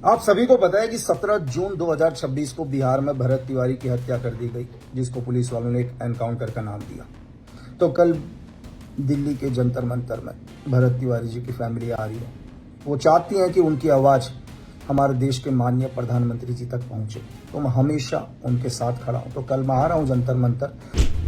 आप सभी को पता है कि 17 जून 2026 को बिहार में भरत तिवारी की हत्या कर दी गई, जिसको पुलिस वालों ने एक एनकाउंटर का नाम दिया। तो कल दिल्ली के जंतर मंतर में भरत तिवारी जी की फैमिली आ रही है। वो चाहती हैं कि उनकी आवाज़ हमारे देश के माननीय प्रधानमंत्री जी तक पहुंचे, तो मैं हमेशा उनके साथ खड़ा हूं। तो कल मैं आ रहा हूं जंतर मंतर।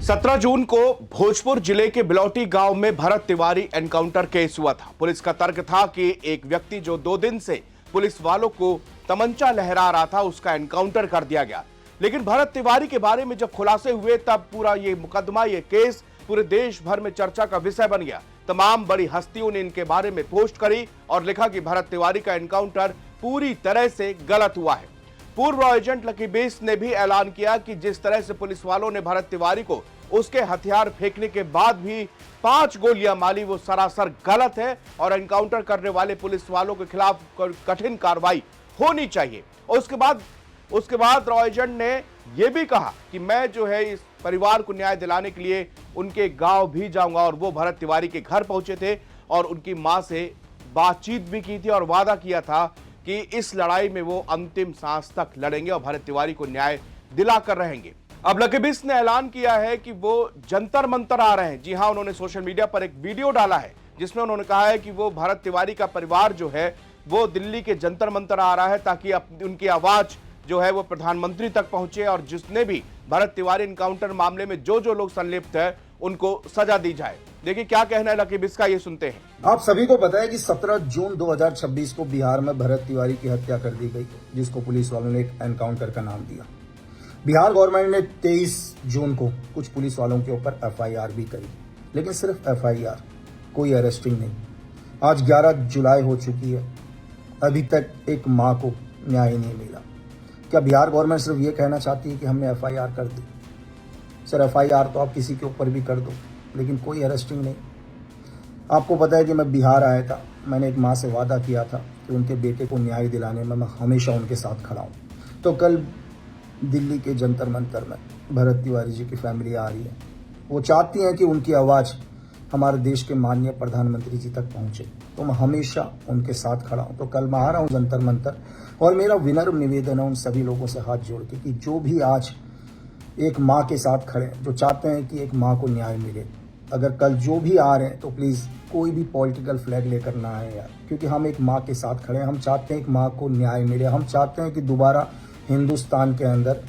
17 जून को भोजपुर जिले के बिलौटी गांव में भरत तिवारी एनकाउंटर केस हुआ था। पुलिस का तर्क था कि एक व्यक्ति जो 2 दिन से पुलिस वालों को तमंचा लहरा रहा था, उसका एनकाउंटर कर दिया गया। लेकिन भरत तिवारी के बारे में जब खुलासे हुए तब पूरा ये मुकदमा, ये केस पूरे देश भर में चर्चा का विषय बन गया। तमाम बड़ी हस्तियों ने इनके बारे में पोस्ट करी और लिखा कि भरत तिवारी का एनकाउंटर पूरी तरह से गलत हुआ है। पूर्व एजेंट लकी बेस ने भी ऐलान किया कि जिस तरह से पुलिस वालों ने भरत तिवारी को उसके हथियार फेंकने के बाद भी 5 गोलियां मारी, वो सरासर गलत है और एनकाउंटर करने वाले पुलिस वालों के खिलाफ कठिन कार्रवाई होनी चाहिए। और उसके बाद रॉ एजेंट ने यह भी कहा कि मैं जो है इस परिवार को न्याय दिलाने के लिए उनके गांव भी जाऊंगा। और वो भरत तिवारी के घर पहुंचे थे और उनकी मां से बातचीत भी की थी और वादा किया था कि इस लड़ाई में वो अंतिम सांस तक लड़ेंगे और भरत तिवारी को न्याय दिलाकर रहेंगे। अब लकी बेस ने ऐलान किया है कि वो जंतर मंतर आ रहे हैं। जी हां, उन्होंने सोशल मीडिया पर एक वीडियो डाला है जिसमें उन्होंने कहा है कि वो भरत तिवारी का परिवार जो है वो दिल्ली के जंतर मंतर आ रहा है ताकि उनकी आवाज जो है वो प्रधानमंत्री तक पहुंचे और जिसने भी भरत तिवारी एनकाउंटर मामले में जो लोग संलिप्त है उनको सजा दी जाए। देखिए क्या कहना है लकी बेस का, ये सुनते हैं। आप सभी को पता है कि 17 जून 2026 को बिहार में भरत तिवारी की हत्या कर दी गई, जिसको पुलिस वालों ने एक एनकाउंटर का नाम दिया। बिहार गवर्नमेंट ने 23 जून को कुछ पुलिस वालों के ऊपर एफआईआर भी करी, लेकिन सिर्फ एफआईआर, कोई अरेस्टिंग नहीं। आज 11 जुलाई हो चुकी है, अभी तक एक मां को न्याय नहीं मिला। क्या बिहार गवर्नमेंट सिर्फ ये कहना चाहती है कि हमने एफआईआर कर दी? सर, एफआईआर तो आप किसी के ऊपर भी कर दो, लेकिन कोई अरेस्टिंग नहीं। आपको पता है कि मैं बिहार आया था, मैंने एक माँ से वादा किया था कि उनके बेटे को न्याय दिलाने में मैं हमेशा उनके साथ खड़ा हूँ। तो कल दिल्ली के जंतर मंतर में भरत तिवारी जी की फैमिली आ रही है। वो चाहती हैं कि उनकी आवाज़ हमारे देश के माननीय प्रधानमंत्री जी तक पहुंचे, तो मैं हमेशा उनके साथ खड़ा हूं। तो कल मैं आ रहा हूं जंतर मंतर और मेरा विनम्र निवेदन है उन सभी लोगों से हाथ जोड़ के कि जो भी आज एक माँ के साथ खड़े, जो चाहते हैं कि एक माँ को न्याय मिले, अगर कल जो भी आ रहे हैं तो प्लीज़ कोई भी पॉलिटिकल फ्लैग लेकर ना आए यार, क्योंकि हम एक माँ के साथ खड़े हैं। हम चाहते हैं एक माँ को न्याय मिले। हम चाहते हैं कि दोबारा हिंदुस्तान के अंदर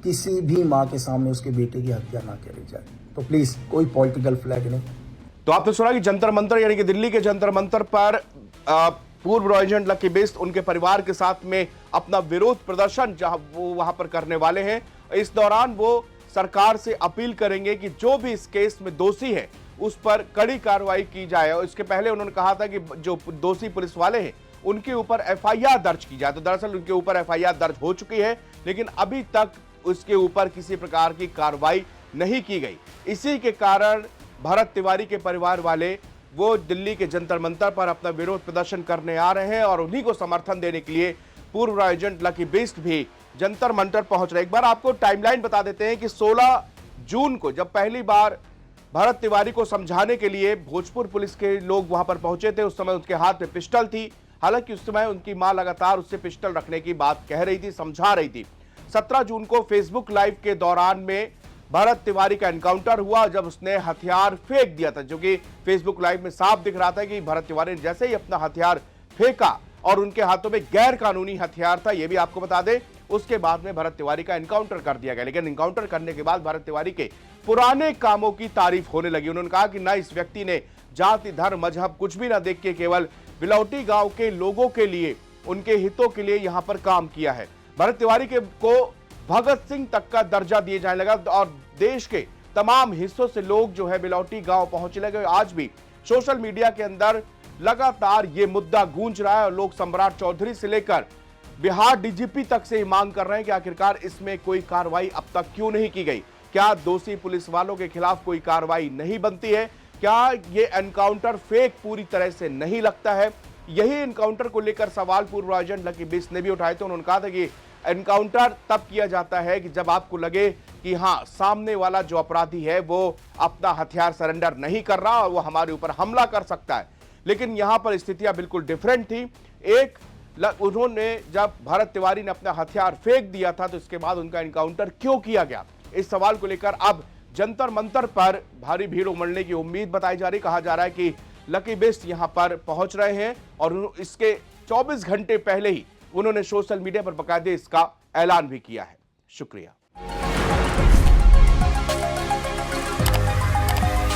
किसी भी माँ के सामने उसके बेटे की हत्या ना करी जाए। तो प्लीज़ कोई पॉलिटिकल फ्लैग नहीं। तो आपने सुना कि जंतर मंतर यानी कि दिल्ली के जंतर मंतर पर पूर्व रॉ एजेंट लकी बेस उनके परिवार के साथ में अपना विरोध प्रदर्शन जहां वो वहां पर करने वाले हैं। इस दौरान वो सरकार से अपील करेंगे कि जो भी इस केस में दोषी है उस पर कड़ी कार्रवाई की जाए। और इसके पहले उन्होंने कहा था कि जो दोषी पुलिस वाले हैं उनके ऊपर एफआईआर दर्ज की जाए। तो दरअसल उनके ऊपर एफआईआर दर्ज हो चुकी है, लेकिन अभी तक उसके ऊपर किसी प्रकार की कार्रवाई नहीं की गई। इसी के कारण भरत तिवारी के परिवार वाले वो दिल्ली के जंतर मंतर पर अपना विरोध प्रदर्शन करने आ रहे हैं और उन्हीं को समर्थन देने के लिए पूर्व एजेंट लकी बेस भी जंतर मंतर पहुंच रहे। एक बार आपको टाइमलाइन बता देते हैं कि 16 जून को जब पहली बार भरत तिवारी को समझाने के लिए भोजपुर पुलिस के लोग वहां पर पहुंचे थे, उस समय उसके हाथ में पिस्टल थी। हालांकि उस समय उनकी मां लगातार उससे पिस्टल रखने की बात कह रही थी, समझा रही थी। 17 जून को फेसबुक लाइव के दौरान में भरत तिवारी का एनकाउंटर हुआ जब उसने हथियार फेंक दिया था, जो कि फेसबुक लाइव में साफ दिख रहा था कि भरत तिवारी ने जैसे ही अपना हथियार फेंका और उनके हाथों में गैर कानूनी हथियार था, यह भी आपको बता दें। उसके बाद में भरत तिवारी का एनकाउंटर कर दिया गया। लेकिन एनकाउंटर करने के बाद भरत तिवारी के पुराने कामों की तारीफ होने लगी। उन्होंने कहा कि ना इस व्यक्ति ने जाति, धर्म, मजहब कुछ भी ना देख के केवल बिलौटी गांव के लोगों के लिए, उनके हितों के लिए यहां पर काम किया है। भरत तिवारी को भगत सिंह तक का दर्जा दिए जाने लगा और देश के तमाम हिस्सों से लोग जो है बिलौटी गांव पहुंचने लगे। आज भी सोशल मीडिया के अंदर लगातार ये मुद्दा गूंज रहा है और लोग सम्राट चौधरी से लेकर बिहार डीजीपी तक से ही मांग कर रहे हैं कि आखिरकार इसमें कोई कार्रवाई अब तक क्यों नहीं की गई। क्या दोषी पुलिस वालों के खिलाफ कोई कार्रवाई नहीं बनती है? क्या ये एनकाउंटर फेक पूरी तरह से नहीं लगता है? यही एनकाउंटर को लेकर सवाल पूर्व एजेंट लकी बेस ने भी उठाए थे। उन्होंने कहा था कि एनकाउंटर तब किया जाता है कि जब आपको लगे कि हां, सामने वाला जो अपराधी है वो अपना हथियार सरेंडर नहीं कर रहा और वो हमारे ऊपर हमला कर सकता है। लेकिन यहां पर स्थितियां बिल्कुल डिफरेंट थी। एक उन्होंने जब भरत तिवारी ने अपना हथियार फेंक दिया था तो इसके बाद उनका एनकाउंटर क्यों किया गया, इस सवाल को लेकर अब जंतर मंतर पर भारी भीड़ उमड़ने की उम्मीद बताई जा रही। कहा जा रहा है कि लकी बेस्ट यहां पर पहुंच रहे हैं और इसके 24 घंटे पहले ही उन्होंने सोशल मीडिया पर बकायदे इसका ऐलान भी किया है। शुक्रिया।